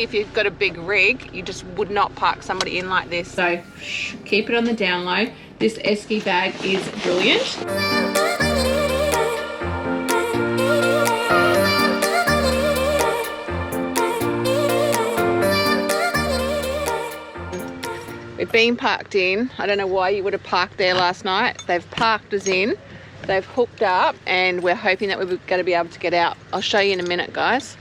If you've got a big rig, you just would not park somebody in like this. So keep it on the down low. This esky bag is brilliant. We've been parked in. I don't know why you would have parked there last night. They've parked us in. They've hooked up and we're hoping that we're going to be able to get out. I'll show you in a minute, guys.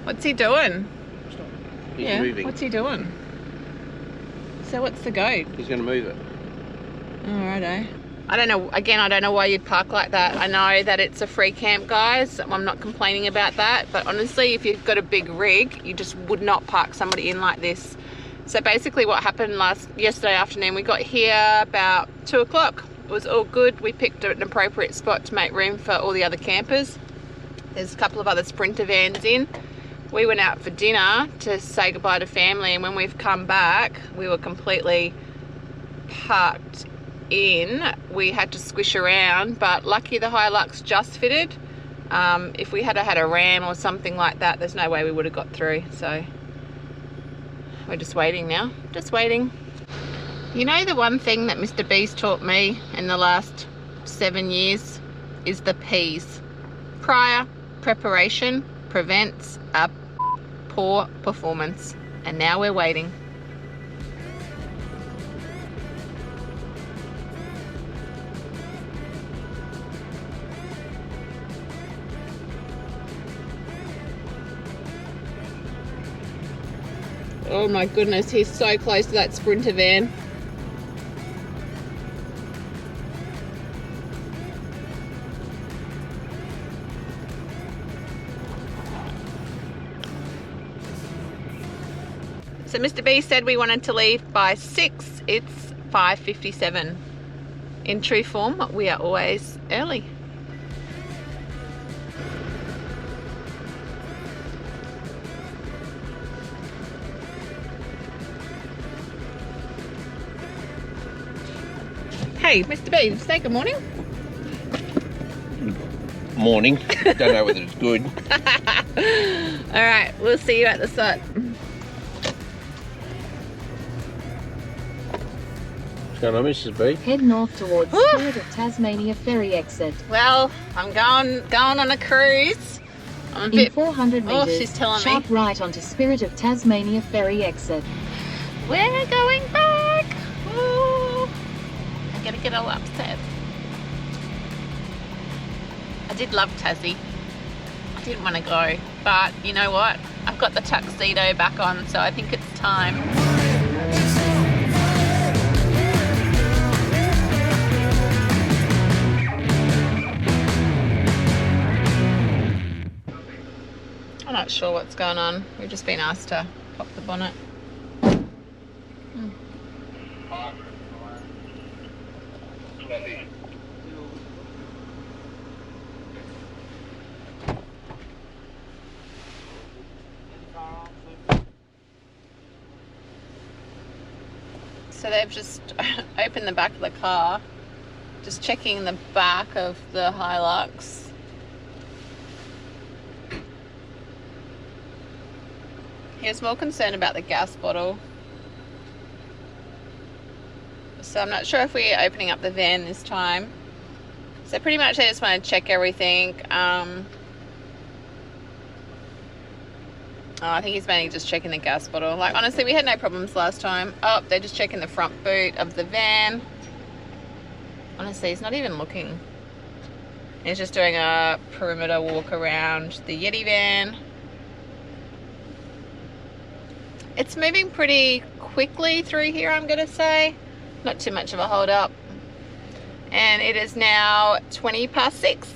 What's he doing? He's moving. What's he doing? So what's the go? He's going to move it. Alrighto. I don't know, again, I don't know why you'd park like that. I know that it's a free camp, guys. I'm not complaining about that. But honestly, if you've got a big rig, you just would not park somebody in like this. So basically what happened yesterday afternoon, we got here about 2 o'clock. It was all good. We picked an appropriate spot to make room for all the other campers. There's a couple of other Sprinter vans in. We went out for dinner to say goodbye to family, and when we've come back, we were completely parked in. We had to squish around, but lucky the Hilux just fitted. If we had had a Ram or something like that, there's no way we would have got through. So we're just waiting now, just waiting. You know, the one thing that Mr. B's taught me in the last 7 years is the P's. Prior preparation prevents a poor performance, and now we're waiting. Oh my goodness, he's so close to that Sprinter van. So Mr. B said we wanted to leave by 6. It's 5:57. In true form, we are always early. Hey, Mr. B, say good morning. Morning. Don't know whether it's good. All right, we'll see you at the site. What's going on, Mrs. B? Head north towards Spirit of Tasmania ferry exit. Well, I'm going on a cruise. I'm a In bit... 400 Oh, metres, she's telling sharp me. right onto Spirit of Tasmania ferry exit. We're going back. Ooh. I'm gonna get all upset. I did love Tassie. I didn't want to go, but you know what? I've got the tuxedo back on, so I think it's time. I'm not sure what's going on. We've just been asked to pop the bonnet. So they've just opened the back of the car, just checking the back of the Hilux. He was more concerned about the gas bottle. So I'm not sure if we're opening up the van this time. So pretty much they just want to check everything. I think he's mainly just checking the gas bottle. Like, honestly, we had no problems last time. Oh, they're just checking the front boot of the van. Honestly, he's not even looking. He's just doing a perimeter walk around the Yeti van. It's moving pretty quickly through here, I'm going to say. Not too much of a hold up. And it is now 20 past 6.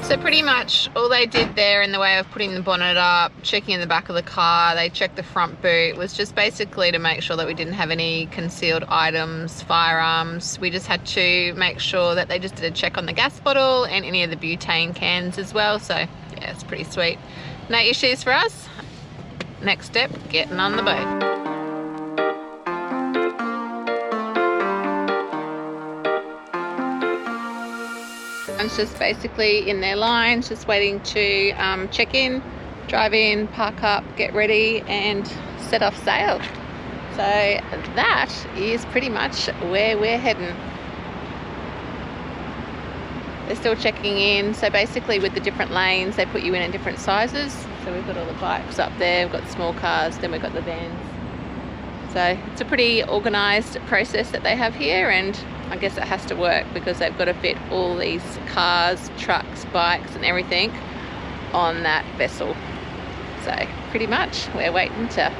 So pretty much all they did there in the way of putting the bonnet up, checking in the back of the car, they checked the front boot, was just basically to make sure that we didn't have any concealed items, firearms. We just had to make sure that they just did a check on the gas bottle and any of the butane cans as well. So Yeah, it's pretty sweet. No issues for us. Next step, getting on the boat. It's just basically in their lines, just waiting to check in, drive in, park up, get ready and set off sail. So that is pretty much where we're heading. They're still checking in. So basically with the different lanes, they put you in different sizes. So we've got all the bikes up there, we've got the small cars, then we've got the vans. So it's a pretty organised process that they have here, and I guess it has to work because they've got to fit all these cars, trucks, bikes and everything on that vessel. So pretty much we're waiting to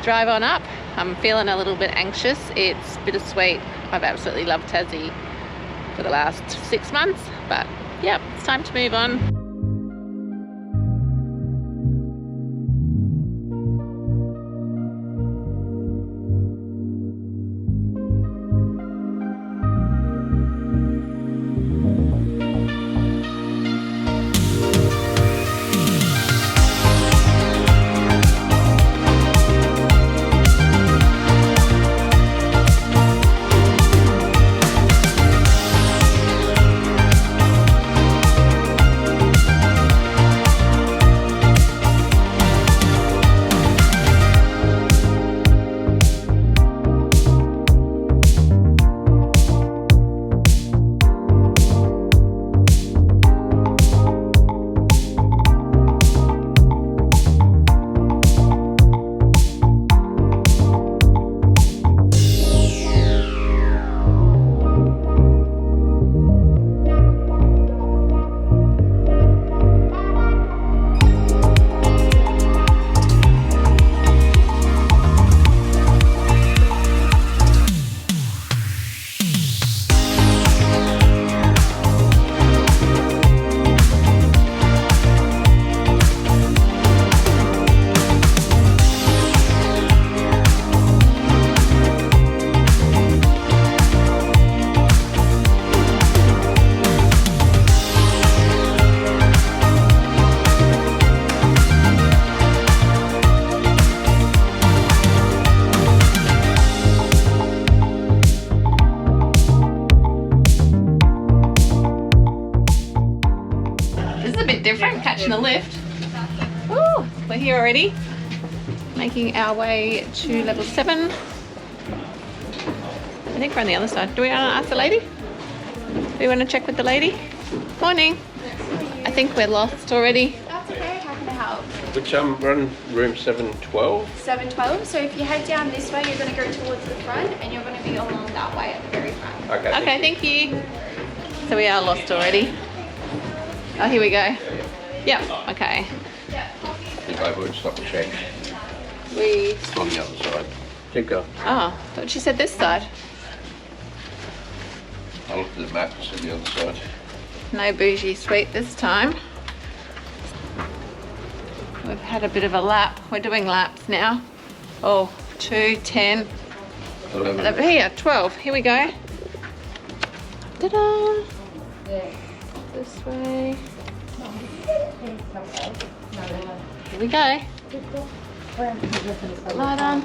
drive on up. I'm feeling a little bit anxious. It's bittersweet. I've absolutely loved Tassie for the last 6 months, but yeah, it's time to move on. Different, catching the lift. Ooh, we're here already, making our way to level 7. I think we're on the other side. Do we want to ask the lady? Do we want to check with the lady? Morning. I think we're lost already. That's okay, how can I help? Which run room 712? 712, so if you head down this way, you're going to go towards the front and you're going to be along that way at the very front. Okay, thank you. So we are lost already. Oh, here we go. Yep, okay. I think I would stop and check. We... It's on the other side. Keep going. Oh, thought she said this side. I looked at the map and said the other side. No bougie suite this time. We've had a bit of a lap. We're doing laps now. Oh, 2, 10. 11. Here, 12. Here we go. Ta-da! This way. Here we go. Light on.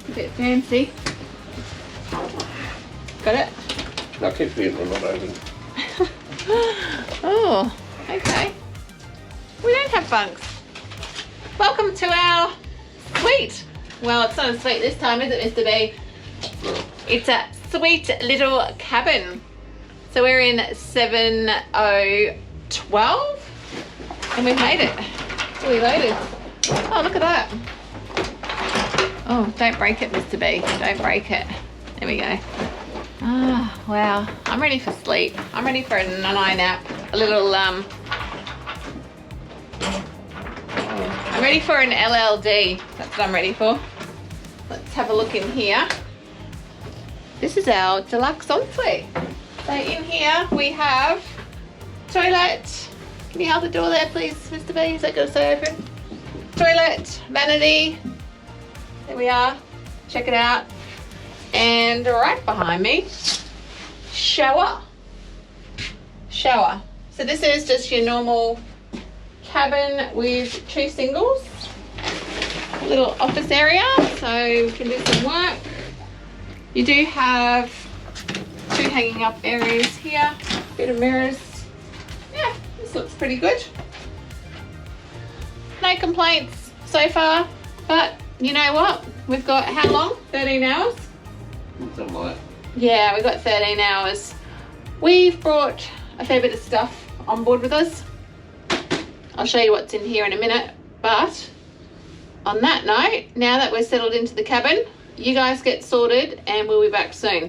A bit fancy. Got it? I'll keep being not open. Oh, okay. We don't have bunks. Welcome to our suite. Well, it's not a suite this time, is it, Mr. B? No. It's a sweet little cabin. So we're in 7012 and we've made it. Fully loaded. Oh, look at that. Oh, don't break it, Mr. B. Don't break it. There we go. Ah, wow. I'm ready for sleep. I'm ready for a night nap. A little, I'm ready for an LLD. That's what I'm ready for. Let's have a look in here. This is our deluxe ensuite. So in here we have toilet. Can you hold the door there, please, Mr. B? Is that going to stay open? Toilet, vanity. There we are. Check it out. And right behind me, shower. Shower. So this is just your normal cabin with 2 singles. A little office area so we can do some work. You do have 2 hanging up areas here, bit of mirrors. Yeah, this looks pretty good. No complaints so far, but you know what? We've got how long? 13 hours? Something like Yeah, we've got 13 hours. We've brought a fair bit of stuff on board with us. I'll show you what's in here in a minute, but on that note, now that we're settled into the cabin, you guys get sorted and we'll be back soon.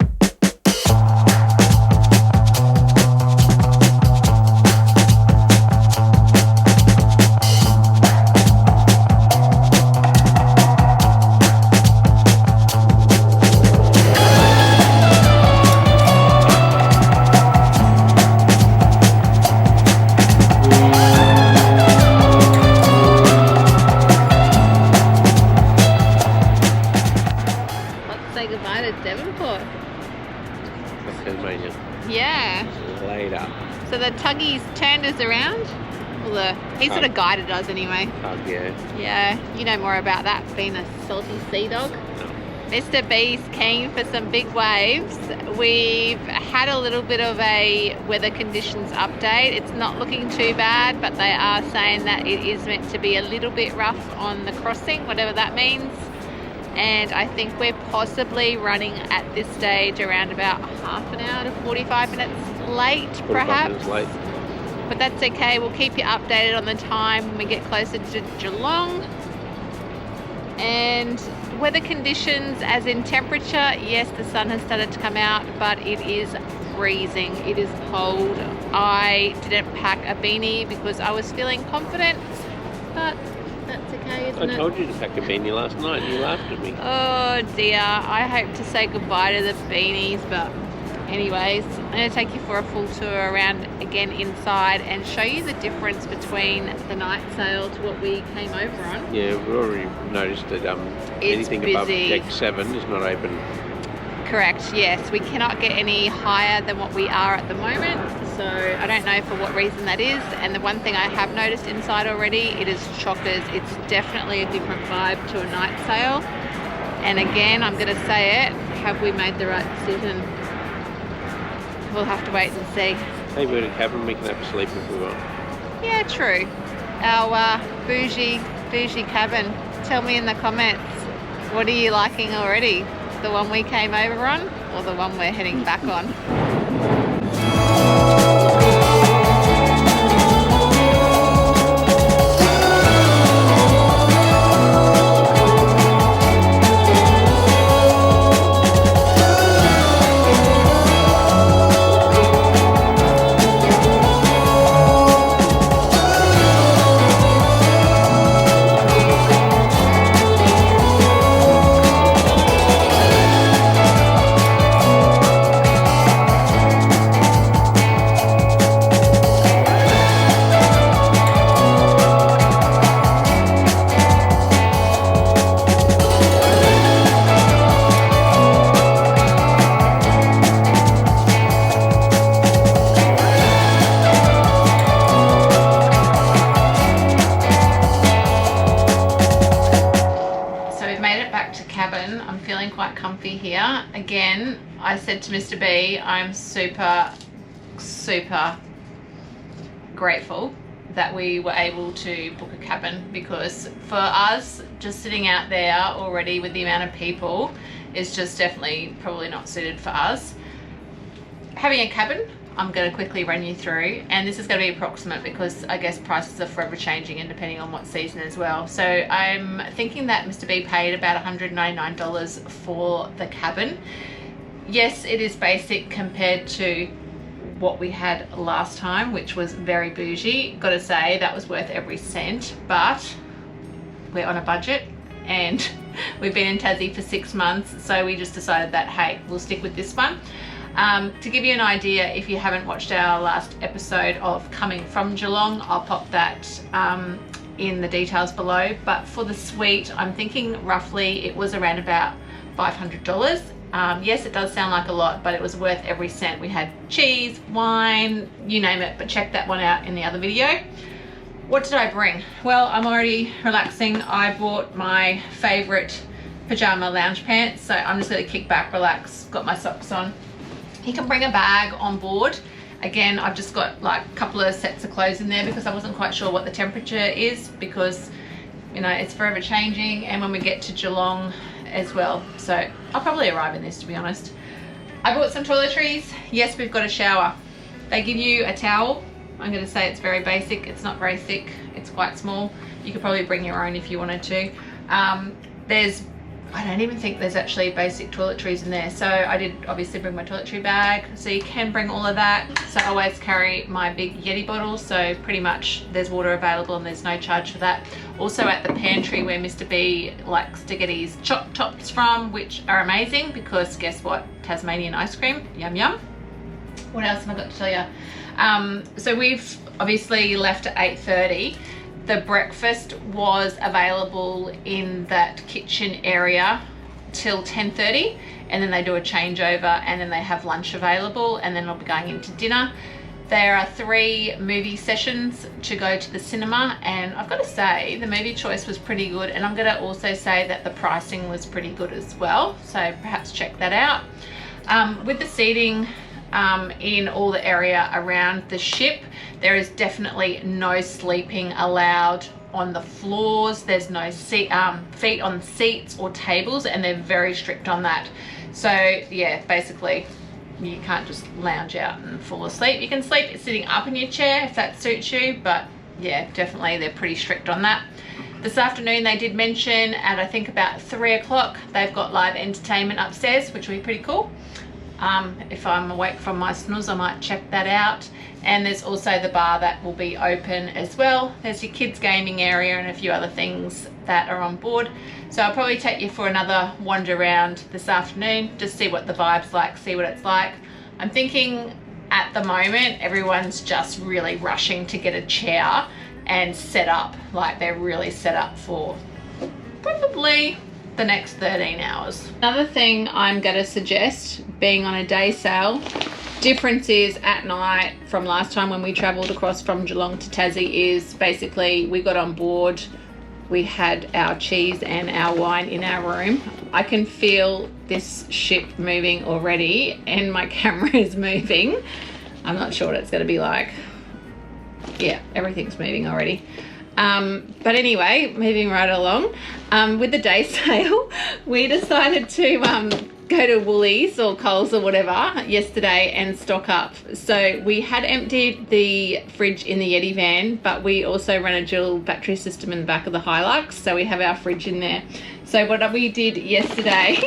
Say goodbye to Devonport. Tasmania. Yeah. Later. So the tuggy's turned us around. Well, he sort of guided us anyway. Yeah. Yeah, you know more about that being a salty sea dog. Mr. B's keen for some big waves. We've had a little bit of a weather conditions update. It's not looking too bad, but they are saying that it is meant to be a little bit rough on the crossing, whatever that means. And I think we're possibly running at this stage around about half an hour to 45 minutes late, perhaps. Late. But that's okay. We'll keep you updated on the time when we get closer to Geelong. And weather conditions, as in temperature, yes, the sun has started to come out, but it is freezing. It is cold. I didn't pack a beanie because I was feeling confident, but that's okay, isn't it? I told you to pack a beanie last night and you laughed at me. Oh dear, I hope to say goodbye to the beanies, but anyways, I'm going to take you for a full tour around again inside and show you the difference between the night sail to what we came over on. Yeah, we've already noticed that anything busy. above deck 7 is not open. Correct, yes. We cannot get any higher than what we are at the moment, so I don't know for what reason that is. And the one thing I have noticed inside already, it is chockers. It's definitely a different vibe to a night sail. And again, I'm going to say it, have we made the right decision? We'll have to wait and see. Hey, we're in a cabin, we can have a sleep if we want. Yeah, true. Our bougie cabin. Tell me in the comments, what are you liking already? The one we came over on or the one we're heading back on? Here again, I said to Mr. B, I'm super grateful that we were able to book a cabin, because for us just sitting out there already with the amount of people is just definitely probably not suited for us. Having a cabin, I'm going to quickly run you through, and this is going to be approximate because I guess prices are forever changing and depending on what season as well. So I'm thinking that Mr. B paid about $199 for the cabin. Yes, it is basic compared to what we had last time, which was very bougie. Got to say, that was worth every cent, but we're on a budget and we've been in Tassie for 6 months, so we just decided that, hey, we'll stick with this one. To give you an idea, if you haven't watched our last episode of Coming from Geelong, I'll pop that in the details below. But for the suite, I'm thinking roughly it was around about $500. Yes, it does sound like a lot, but it was worth every cent. We had cheese, wine, you name it, but check that one out in the other video. What did I bring? Well, I'm already relaxing. I bought my favorite pajama lounge pants, so I'm just gonna kick back, relax, got my socks on. You can bring a bag on board. Again, I've just got like a couple of sets of clothes in there because I wasn't quite sure what the temperature is, because you know it's forever changing, and when we get to Geelong as well, so I'll probably arrive in this, to be honest. I bought some toiletries. Yes, we've got a shower. They give you a towel. I'm going to say it's very basic, it's not very thick, it's quite small. You could probably bring your own if you wanted to. I don't even think there's actually basic toiletries in there, so I did obviously bring my toiletry bag, so you can bring all of that. So I always carry my big Yeti bottle, so pretty much there's water available and there's no charge for that. Also at the pantry where Mr. B likes to get his chop tops from, which are amazing because guess what, Tasmanian ice cream, yum yum. What else have I got to tell you? So we've obviously left at 8:30. The breakfast was available in that kitchen area till 10:30, and then they do a changeover, and then they have lunch available, and then I'll be going into dinner. There are 3 movie sessions to go to the cinema, and I've got to say the movie choice was pretty good, and I'm going to also say that the pricing was pretty good as well, so perhaps check that out. With the seating in all the area around the ship, there is definitely no sleeping allowed on the floors. There's no feet on seats or tables, and they're very strict on that. So yeah, basically you can't just lounge out and fall asleep. You can sleep sitting up in your chair if that suits you, but yeah, definitely they're pretty strict on that. This afternoon they did mention at I think about 3 o'clock they've got live entertainment upstairs, which will be pretty cool. If I'm awake from my snooze, I might check that out. And there's also the bar that will be open as well. There's your kids gaming area and a few other things that are on board. So I'll probably take you for another wander around this afternoon, just see what the vibe's like, see what it's like. I'm thinking at the moment everyone's just really rushing to get a chair and set up, like they're really set up for probably the next 13 hours. Another thing I'm going to suggest, being on a day sail, difference is at night from last time when we travelled across from Geelong to Tassie is basically we got on board, we had our cheese and our wine in our room. I can feel this ship moving already and my camera is moving. I'm not sure what it's going to be like. Yeah, everything's moving already. But anyway, moving right along, with the day sail, we decided to go to Woolies or Coles or whatever yesterday and stock up. So we had emptied the fridge in the Yeti van, but we also ran a dual battery system in the back of the Hilux, so we have our fridge in there. So what we did yesterday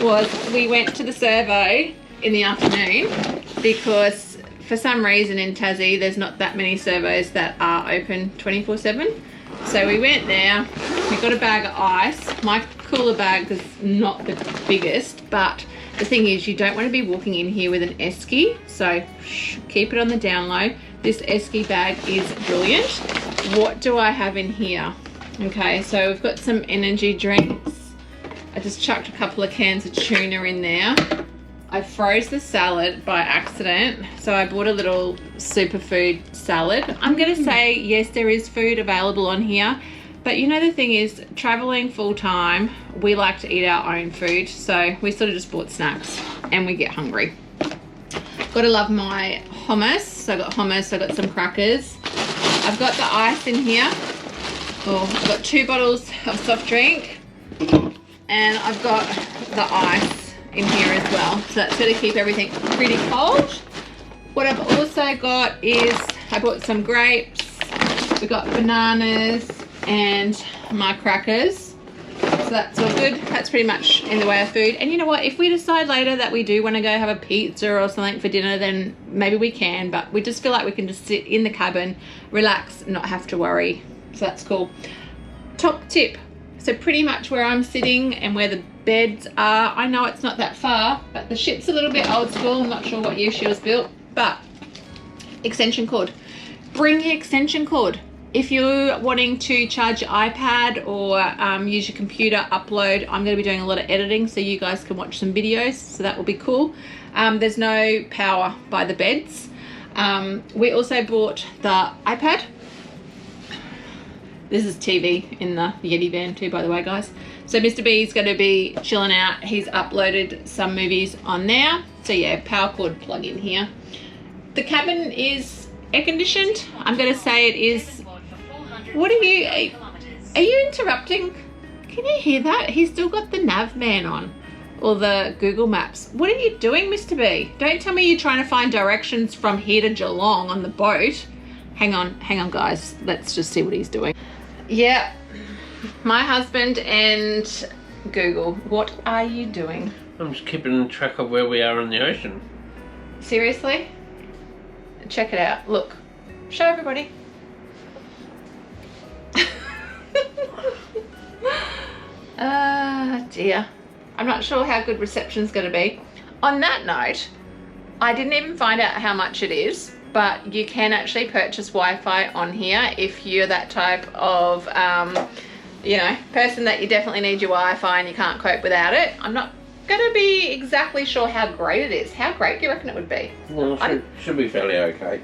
was we went to the servo in the afternoon because for some reason in Tassie there's not that many servos that are open 24/7. So we went there, we got a bag of ice. My cooler bag is not the biggest, but the thing is you don't want to be walking in here with an esky, so keep it on the down low. This esky bag is brilliant. What do I have in here? Okay, so we've got some energy drinks. I just chucked a couple of cans of tuna in there. I froze the salad by accident, so I bought a little superfood salad. I'm going to say, yes, there is food available on here, but you know the thing is, traveling full time, we like to eat our own food, so we sort of just bought snacks and we get hungry. Got to love my hummus. So I got hummus, I got some crackers. I've got the ice in here. Oh, I've got 2 bottles of soft drink, and I've got the ice in here as well, so that's going to keep everything pretty cold. What I've also got is I bought some grapes, we got bananas and my crackers, so that's all good. That's pretty much in the way of food. And you know what, if we decide later that we do want to go have a pizza or something for dinner, then maybe we can, but we just feel like we can just sit in the cabin, relax, not have to worry, so that's cool. Top tip, so pretty much where I'm sitting and where the beds are, I know it's not that far, but the ship's a little bit old school. I'm not sure what year she was built, but extension cord. Bring your extension cord. If you're wanting to charge your iPad or use your computer, upload, I'm going to be doing a lot of editing so you guys can watch some videos, so that will be cool. There's no power by the beds. We also bought the iPad. This is TV in the Yeti van too, by the way, guys. So Mr. B is going to be chilling out. He's uploaded some movies on there. So yeah, power cord plug in here. The cabin is air conditioned. I'm going to say it is. What are you interrupting? Can you hear that? He's still got the nav man on, or the Google Maps. What are you doing, Mr. B? Don't tell me you're trying to find directions from here to Geelong on the boat. Hang on, guys. Let's just see what he's doing. Yeah, my husband and Google. What are you doing? I'm just keeping track of where we are in the ocean. Seriously? Check it out. Look. Show everybody. Dear. I'm not sure how good reception's going to be. On that note, I didn't even find out how much it is, but you can actually purchase Wi-Fi on here if you're that type of, you know, person that you definitely need your Wi-Fi and you can't cope without it. I'm not going to be exactly sure how great it is. How great do you reckon it would be? Well, it should be fairly okay.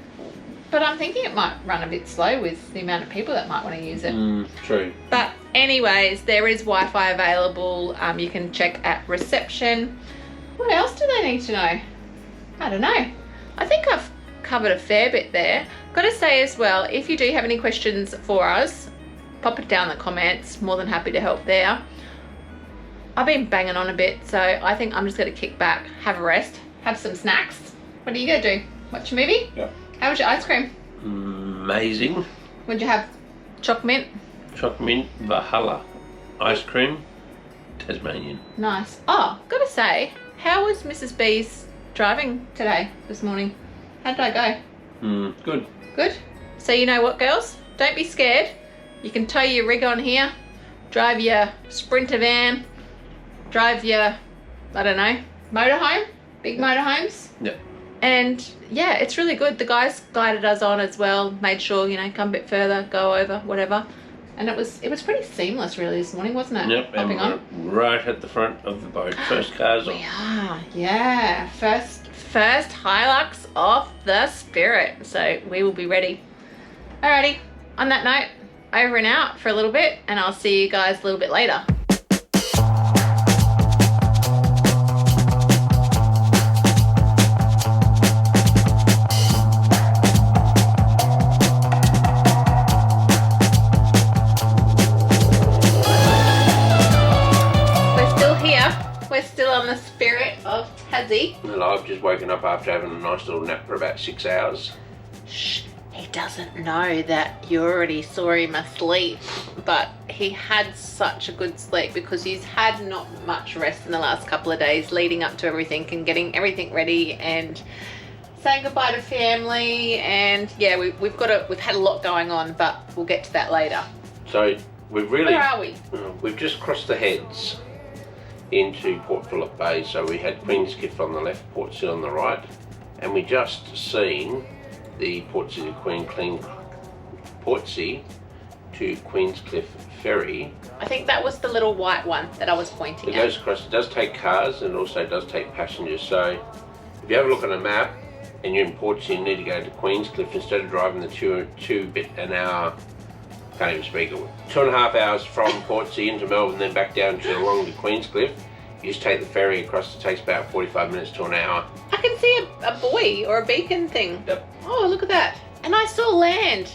But I'm thinking it might run a bit slow with the amount of people that might want to use it. True. But anyways, there is Wi-Fi available. You can check at reception. What else do they need to know? I don't know. I think I've covered a fair bit there. Got to say as well, if you do have any questions for us, pop it down in the comments. More than happy to help there. I've been banging on a bit, so I think I'm just going to kick back, have a rest, have some snacks. What are you going to do? Watch a movie? Yeah. How was your ice cream? Amazing. What'd you have? Choc mint? Choc mint Valhalla. Ice cream, Tasmanian. Nice. Oh, gotta say, how was Mrs. B's driving today, this morning? How did I go? Good. Good? So you know what, girls? Don't be scared. You can tow your rig on here, drive your Sprinter van, drive your, I don't know, motorhome, big motorhomes. Yep. And yeah, it's really good. The guys guided us on as well, made sure, you know, come a bit further, go over, whatever. And it was pretty seamless really this morning, wasn't it? Yep, Hopping on. right at the front of the boat. First cars on. We are, yeah. First Hilux off the Spirit. So we will be ready. Alrighty, on that note, over and out for a little bit, and I'll see you guys a little bit later. We're still on the Spirit of Tassie. And I've just woken up after having a nice little nap for about 6 hours. Shh, he doesn't know that you already saw him asleep, but he had such a good sleep because he's had not much rest in the last couple of days leading up to everything and getting everything ready and saying goodbye to family. And yeah, we've had a lot going on, but we'll get to that later. So we've really... Where are we? We've just crossed the heads into Port Phillip Bay, so we had Queen's Cliff on the left, Portsea on the right, and we just seen the Portsea to Queen's Cliff ferry. I think that was the little white one that I was pointing It at. goes across. It does take cars and also does take passengers. So if you have a look on a map and you're in Portsea, you need to go to Queen's Cliff instead of driving the two bit an hour. Can't even speak. 2.5 hours from Portsea into Melbourne, then back down to Geelong to Queenscliff. You just take the ferry across. It takes about 45 minutes to an hour. I can see a buoy or a beacon thing. Yep. Oh, look at that. And I saw land.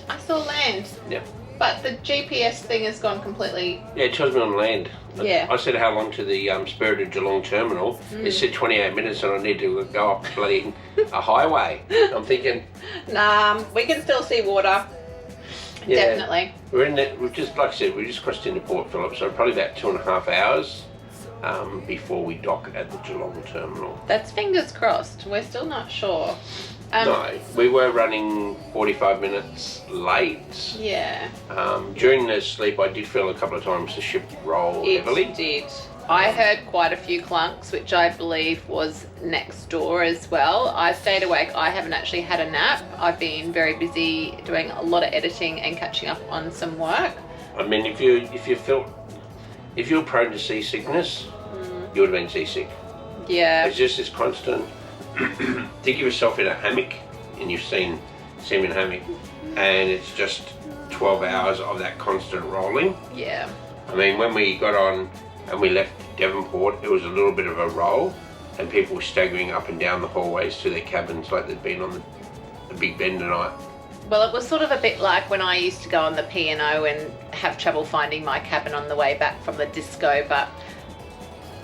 Yep. But the GPS thing has gone completely... Yeah, it tells me on land. Yeah. I said how long to the Spirit of Geelong terminal. It said 28 minutes and I need to go up bloody a highway. I'm thinking... Nah, we can still see water. Yeah, definitely. We're in that. We've just, like I said, we just crossed into Port Phillip, so probably about 2.5 hours before we dock at the Geelong terminal. That's fingers crossed. We're still not sure. No, we were running 45 minutes late. Yeah. During the sleep, I did feel a couple of times the ship roll heavily. It did. I heard quite a few clunks, which I believe was next door as well. I stayed awake. I haven't actually had a nap. I've been very busy doing a lot of editing and catching up on some work. I mean, if you're prone to seasickness, you would have been seasick. Yeah. It's just this constant. Think of yourself in a hammock, and you've seen in a hammock, and it's just 12 hours of that constant rolling. Yeah. I mean, when we got on and we left Devonport, it was a little bit of a roll, and people were staggering up and down the hallways to their cabins like they'd been on the Big Ben tonight. Well, it was sort of a bit like when I used to go on the P&O and have trouble finding my cabin on the way back from the disco, but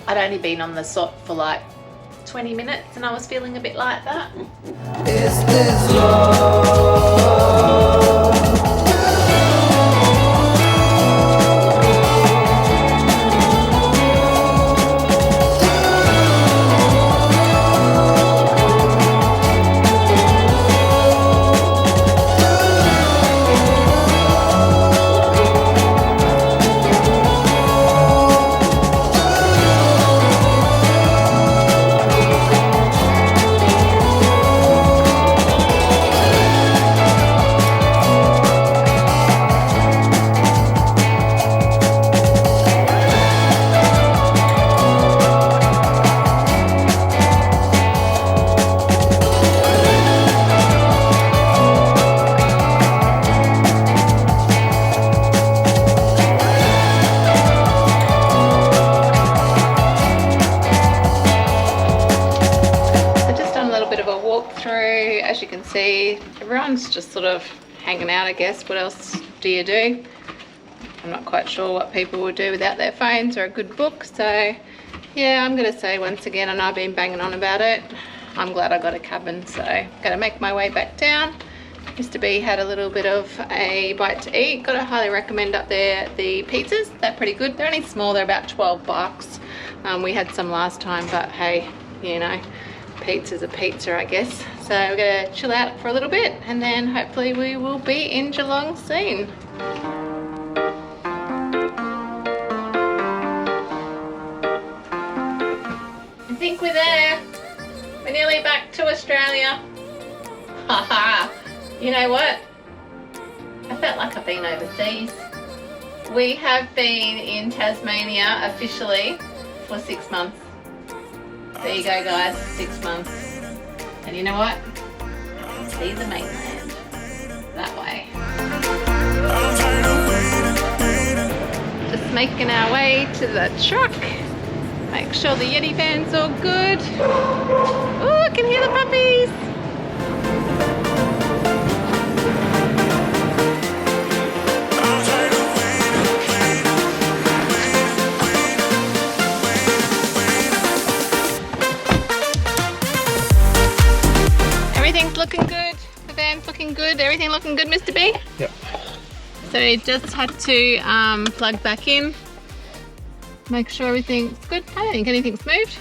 I'd only been on the SOT for like 20 minutes and I was feeling a bit like that. Is this love? As you can see, everyone's just sort of hanging out, I guess. What else do you do? I'm not quite sure what people would do without their phones or a good book. So yeah, I'm gonna say once again, I know I've been banging on about it, I'm glad I got a cabin. So gonna make my way back down. Mr. B had a little bit of a bite to eat. Gotta highly recommend up there the pizzas. They're pretty good. They're only small, they're about 12 bucks. We had some last time, but hey, you know, pizza's a pizza, I guess. So we're gonna chill out for a little bit and then hopefully we will be in Geelong soon. I think we're there. We're nearly back to Australia. Haha. You know what? I felt like I've been overseas. We have been in Tasmania officially for 6 months. There you go, guys, 6 months. And you know what? See the mainland. That way. Just making our way to the truck. Make sure the Yeti van's all good. Oh, I can hear the puppies. Everything's looking good. The van's looking good. Everything looking good, Mr. B? Yep. So we just had to plug back in. Make sure everything's good. I don't think anything's moved.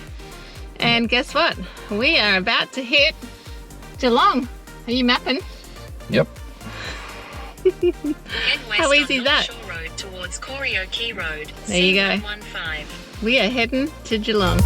And guess what? We are about to hit Geelong. Are you mapping? Yep. How easy is that? Shore Road towards Coreo Key Road. There you go. C115. We are heading to Geelong.